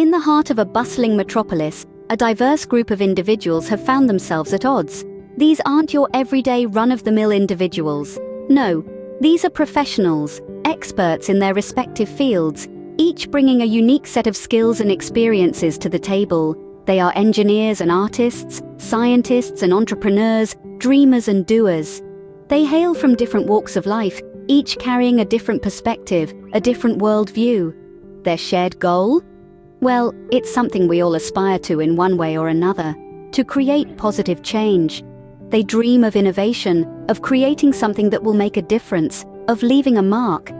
In the heart of a bustling metropolis, a diverse group of individuals have found themselves at odds. These aren't your everyday run-of-the-mill individuals. No, these are professionals, experts in their respective fields, each bringing a unique set of skills and experiences to the table. They are engineers and artists, scientists and entrepreneurs, dreamers and doers. They hail from different walks of life, each carrying a different perspective, a different worldview. Their shared goal? Well, it's something we all aspire to in one way or another: to create positive change. They dream of innovation, of creating something that will make a difference, of leaving a mark.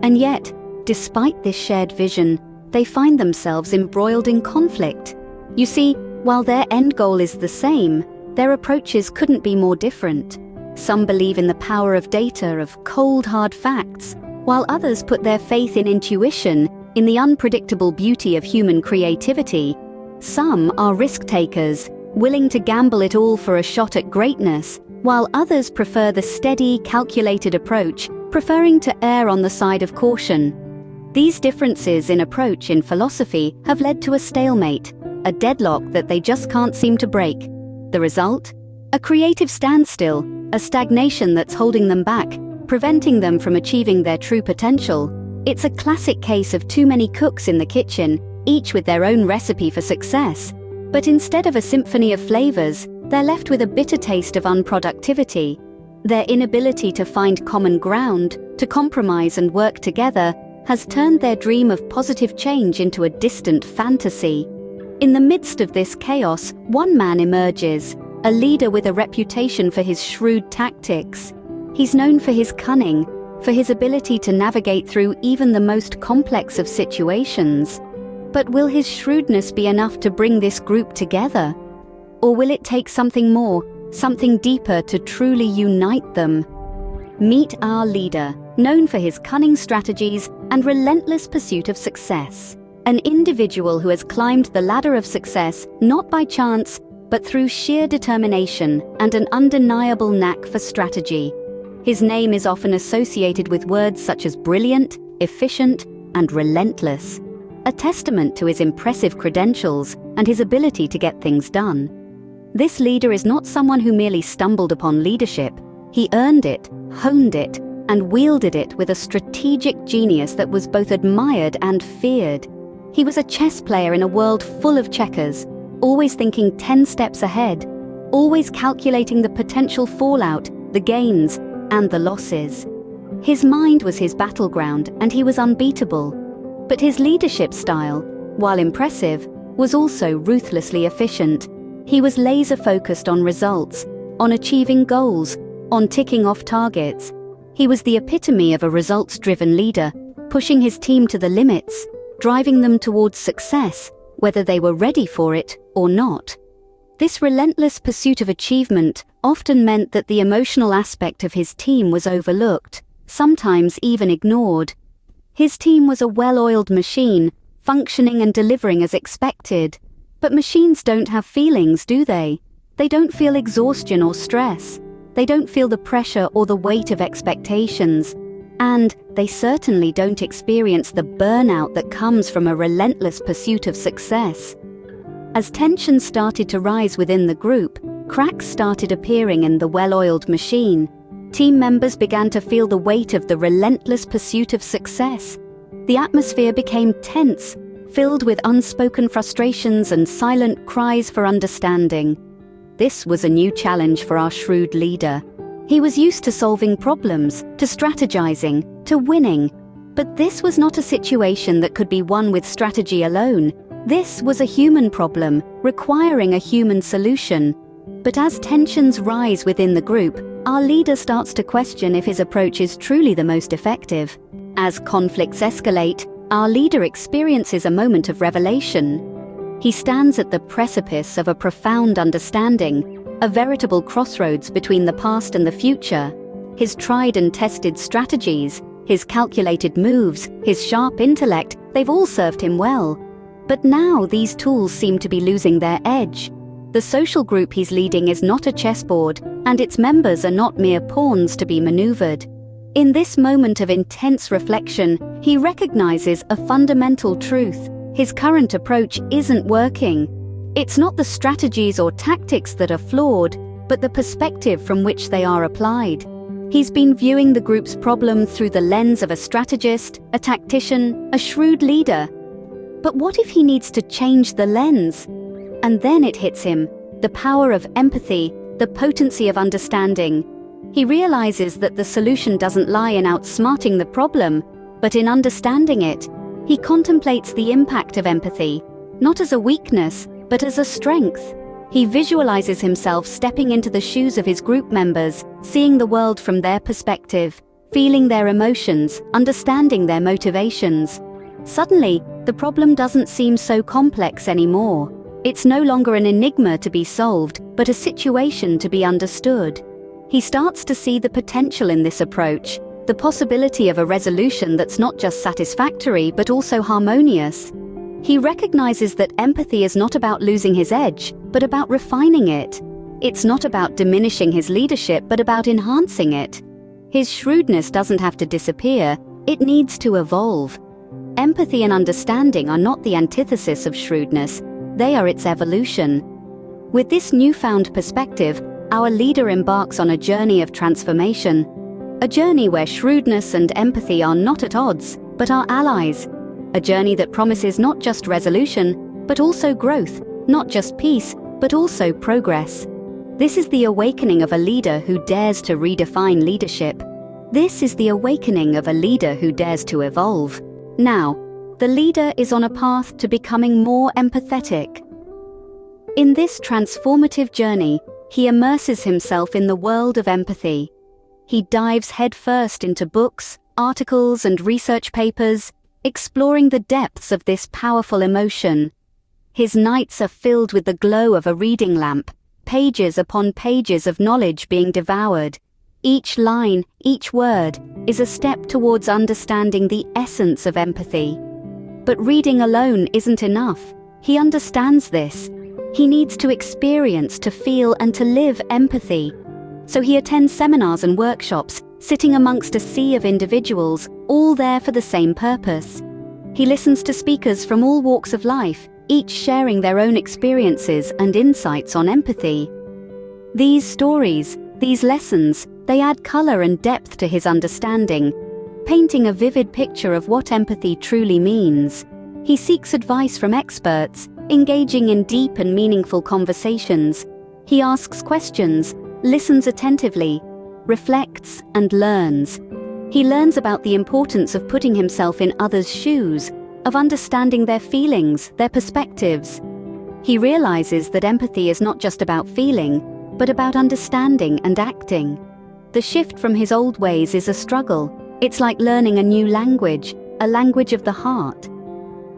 And yet, despite this shared vision, they find themselves embroiled in conflict. You see, while their end goal is the same, their approaches couldn't be more different. Some believe in the power of data, of cold, hard facts, while others put their faith in intuition, in the unpredictable beauty of human creativity. Some are risk-takers, willing to gamble it all for a shot at greatness, while others prefer the steady, calculated approach, preferring to err on the side of caution. These differences in approach in philosophy have led to a stalemate, a deadlock that they just can't seem to break. The result? A creative standstill, a stagnation that's holding them back, preventing them from achieving their true potential. It's a classic case of too many cooks in the kitchen, each with their own recipe for success. But instead of a symphony of flavors, they're left with a bitter taste of unproductivity. Their inability to find common ground, to compromise and work together, has turned their dream of positive change into a distant fantasy. In the midst of this chaos, one man emerges, a leader with a reputation for his shrewd tactics. He's known for his cunning, for his ability to navigate through even the most complex of situations. But will his shrewdness be enough to bring this group together? Or will it take something more, something deeper to truly unite them? Meet our leader, known for his cunning strategies and relentless pursuit of success. An individual who has climbed the ladder of success not by chance, but through sheer determination and an undeniable knack for strategy. His name is often associated with words such as brilliant, efficient, and relentless, a testament to his impressive credentials and his ability to get things done. This leader is not someone who merely stumbled upon leadership. He earned it, honed it, and wielded it with a strategic genius that was both admired and feared. He was a chess player in a world full of checkers, always thinking 10 steps ahead, always calculating the potential fallout, the gains, and the losses. His mind was his battleground, and he was unbeatable. But his leadership style, while impressive, was also ruthlessly efficient. He was laser-focused on results, on achieving goals, on ticking off targets. He was the epitome of a results-driven leader, pushing his team to the limits, driving them towards success, whether they were ready for it or not. This relentless pursuit of achievement often meant that the emotional aspect of his team was overlooked, sometimes even ignored. His team was a well-oiled machine, functioning and delivering as expected. But machines don't have feelings, do they? They don't feel exhaustion or stress. They don't feel the pressure or the weight of expectations. And they certainly don't experience the burnout that comes from a relentless pursuit of success. As tensions started to rise within the group, cracks started appearing in the well-oiled machine. Team members began to feel the weight of the relentless pursuit of success. The atmosphere became tense, filled with unspoken frustrations and silent cries for understanding. This was a new challenge for our shrewd leader. He was used to solving problems, to strategizing, to winning. But this was not a situation that could be won with strategy alone. This was a human problem, requiring a human solution. But as tensions rise within the group, our leader starts to question if his approach is truly the most effective. As conflicts escalate, our leader experiences a moment of revelation. He stands at the precipice of a profound understanding, a veritable crossroads between the past and the future. His tried and tested strategies, his calculated moves, his sharp intellect, they've all served him well. But now these tools seem to be losing their edge. The social group he's leading is not a chessboard, and its members are not mere pawns to be maneuvered. In this moment of intense reflection, he recognizes a fundamental truth. His current approach isn't working. It's not the strategies or tactics that are flawed, but the perspective from which they are applied. He's been viewing the group's problem through the lens of a strategist, a tactician, a shrewd leader. But what if he needs to change the lens? And then it hits him, the power of empathy, the potency of understanding. He realizes that the solution doesn't lie in outsmarting the problem, but in understanding it. He contemplates the impact of empathy, not as a weakness, but as a strength. He visualizes himself stepping into the shoes of his group members, seeing the world from their perspective, feeling their emotions, understanding their motivations. Suddenly, the problem doesn't seem so complex anymore. It's no longer an enigma to be solved, but a situation to be understood. He starts to see the potential in this approach, the possibility of a resolution that's not just satisfactory but also harmonious. He recognizes that empathy is not about losing his edge, but about refining it. It's not about diminishing his leadership, but about enhancing it. His shrewdness doesn't have to disappear, it needs to evolve. Empathy and understanding are not the antithesis of shrewdness, they are its evolution. With this newfound perspective, our leader embarks on a journey of transformation. A journey where shrewdness and empathy are not at odds, but are allies. A journey that promises not just resolution, but also growth, not just peace, but also progress. This is the awakening of a leader who dares to redefine leadership. This is the awakening of a leader who dares to evolve. Now, the leader is on a path to becoming more empathetic. In this transformative journey, he immerses himself in the world of empathy. He dives headfirst into books, articles, and research papers, exploring the depths of this powerful emotion. His nights are filled with the glow of a reading lamp, pages upon pages of knowledge being devoured. Each line, each word, is a step towards understanding the essence of empathy. But reading alone isn't enough. He understands this. He needs to experience, to feel, and to live empathy. So he attends seminars and workshops, sitting amongst a sea of individuals, all there for the same purpose. He listens to speakers from all walks of life, each sharing their own experiences and insights on empathy. These stories, these lessons, they add color and depth to his understanding, painting a vivid picture of what empathy truly means. He seeks advice from experts, engaging in deep and meaningful conversations. He asks questions, listens attentively, reflects, and learns. He learns about the importance of putting himself in others' shoes, of understanding their feelings, their perspectives. He realizes that empathy is not just about feeling, but about understanding and acting. The shift from his old ways is a struggle. It's like learning a new language, a language of the heart.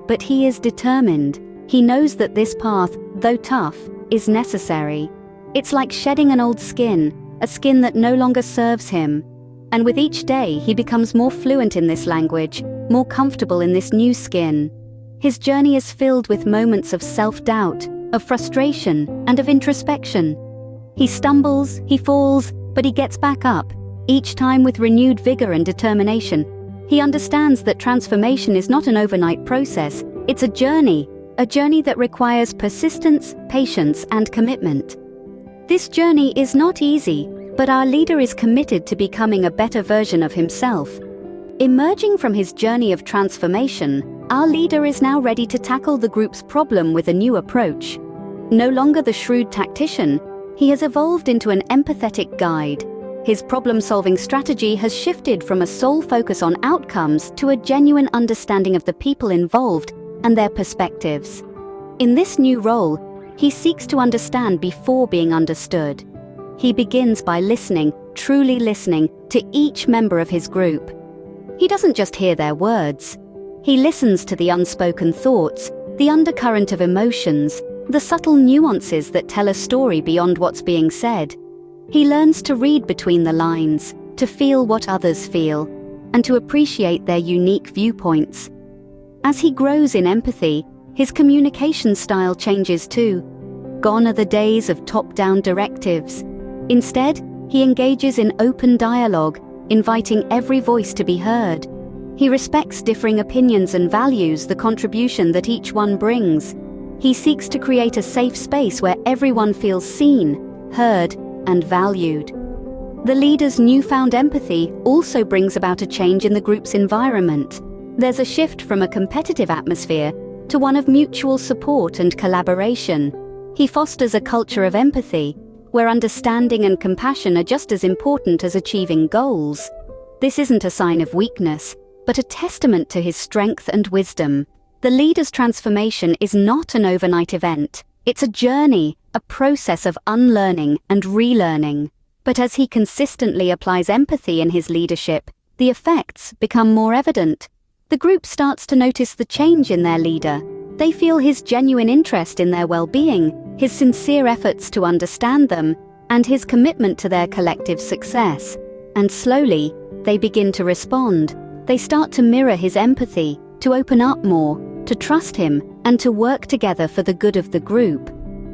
But he is determined. He knows that this path, though tough, is necessary. It's like shedding an old skin, a skin that no longer serves him. And with each day, he becomes more fluent in this language, more comfortable in this new skin. His journey is filled with moments of self-doubt, of frustration, and of introspection. He stumbles, he falls, but he gets back up, each time with renewed vigor and determination. He understands that transformation is not an overnight process, it's a journey that requires persistence, patience, and commitment. This journey is not easy, but our leader is committed to becoming a better version of himself. Emerging from his journey of transformation, our leader is now ready to tackle the group's problem with a new approach. No longer the shrewd tactician, he has evolved into an empathetic guide. His problem-solving strategy has shifted from a sole focus on outcomes to a genuine understanding of the people involved and their perspectives. In this new role, he seeks to understand before being understood. He begins by listening, truly listening, to each member of his group. He doesn't just hear their words. He listens to the unspoken thoughts, the undercurrent of emotions, the subtle nuances that tell a story beyond what's being said. He learns to read between the lines, to feel what others feel, and to appreciate their unique viewpoints. As he grows in empathy, his communication style changes too. Gone are the days of top-down directives. Instead, he engages in open dialogue, inviting every voice to be heard. He respects differing opinions and values the contribution that each one brings. He seeks to create a safe space where everyone feels seen, heard, and valued. The leader's newfound empathy also brings about a change in the group's environment. There's a shift from a competitive atmosphere to one of mutual support and collaboration. He fosters a culture of empathy, where understanding and compassion are just as important as achieving goals. This isn't a sign of weakness, but a testament to his strength and wisdom. The leader's transformation is not an overnight event. It's a journey, a process of unlearning and relearning. But as he consistently applies empathy in his leadership, the effects become more evident. The group starts to notice the change in their leader. They feel his genuine interest in their well-being, his sincere efforts to understand them, and his commitment to their collective success. And slowly, they begin to respond. They start to mirror his empathy, to open up more, to trust him, and to work together for the good of the group.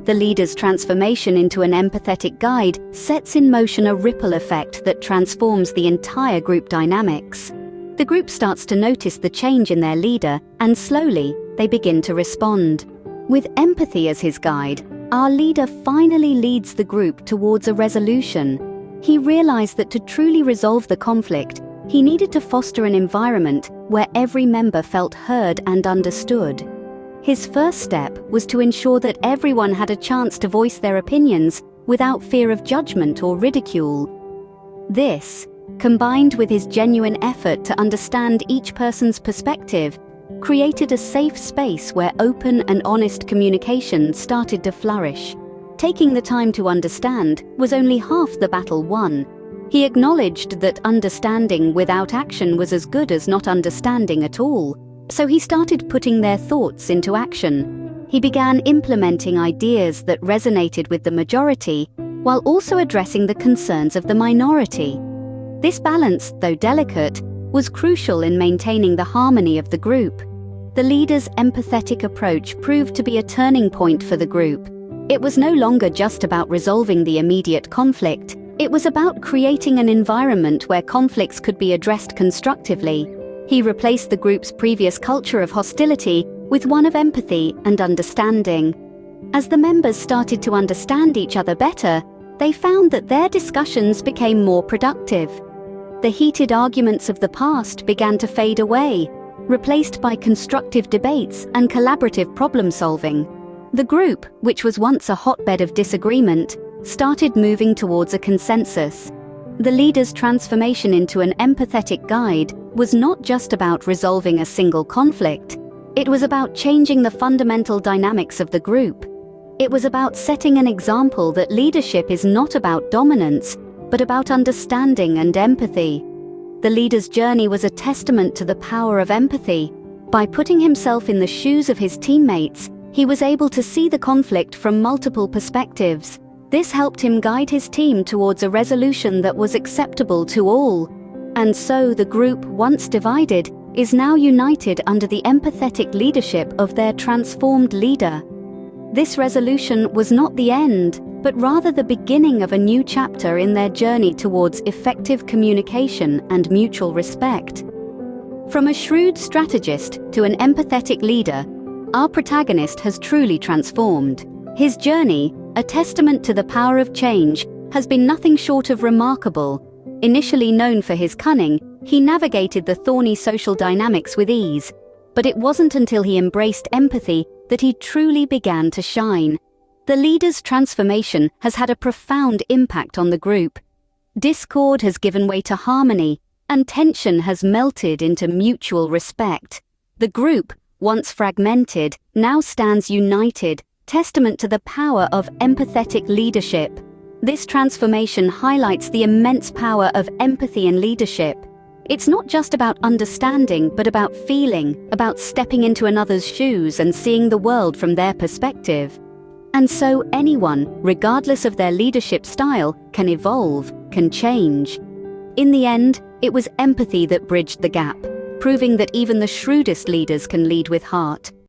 The leader's transformation into an empathetic guide sets in motion a ripple effect that transforms the entire group dynamics. The group starts to notice the change in their leader, and slowly, they begin to respond. With empathy as his guide, our leader finally leads the group towards a resolution. He realized that to truly resolve the conflict, he needed to foster an environment where every member felt heard and understood. His first step was to ensure that everyone had a chance to voice their opinions without fear of judgment or ridicule. This, combined with his genuine effort to understand each person's perspective, created a safe space where open and honest communication started to flourish. Taking the time to understand was only half the battle won. He acknowledged that understanding without action was as good as not understanding at all. So he started putting their thoughts into action. He began implementing ideas that resonated with the majority, while also addressing the concerns of the minority. This balance, though delicate, was crucial in maintaining the harmony of the group. The leader's empathetic approach proved to be a turning point for the group. It was no longer just about resolving the immediate conflict. It was about creating an environment where conflicts could be addressed constructively. He replaced the group's previous culture of hostility with one of empathy and understanding. As the members started to understand each other better, they found that their discussions became more productive. The heated arguments of the past began to fade away, replaced by constructive debates and collaborative problem-solving. The group, which was once a hotbed of disagreement, started moving towards a consensus. The leader's transformation into an empathetic guide was not just about resolving a single conflict. It was about changing the fundamental dynamics of the group. It was about setting an example that leadership is not about dominance, but about understanding and empathy. The leader's journey was a testament to the power of empathy. By putting himself in the shoes of his teammates, he was able to see the conflict from multiple perspectives. This helped him guide his team towards a resolution that was acceptable to all. And so the group, once divided, is now united under the empathetic leadership of their transformed leader. This resolution was not the end, but rather the beginning of a new chapter in their journey towards effective communication and mutual respect. From a shrewd strategist to an empathetic leader, our protagonist has truly transformed. His journey, a testament to the power of change, has been nothing short of remarkable. Initially known for his cunning, he navigated the thorny social dynamics with ease. But it wasn't until he embraced empathy that he truly began to shine. The leader's transformation has had a profound impact on the group. Discord has given way to harmony, and tension has melted into mutual respect. The group, once fragmented, now stands united, testament to the power of empathetic leadership. This transformation highlights the immense power of empathy in leadership. It's not just about understanding, but about feeling, about stepping into another's shoes and seeing the world from their perspective. And so anyone, regardless of their leadership style, can evolve, can change. In the end, it was empathy that bridged the gap, proving that even the shrewdest leaders can lead with heart.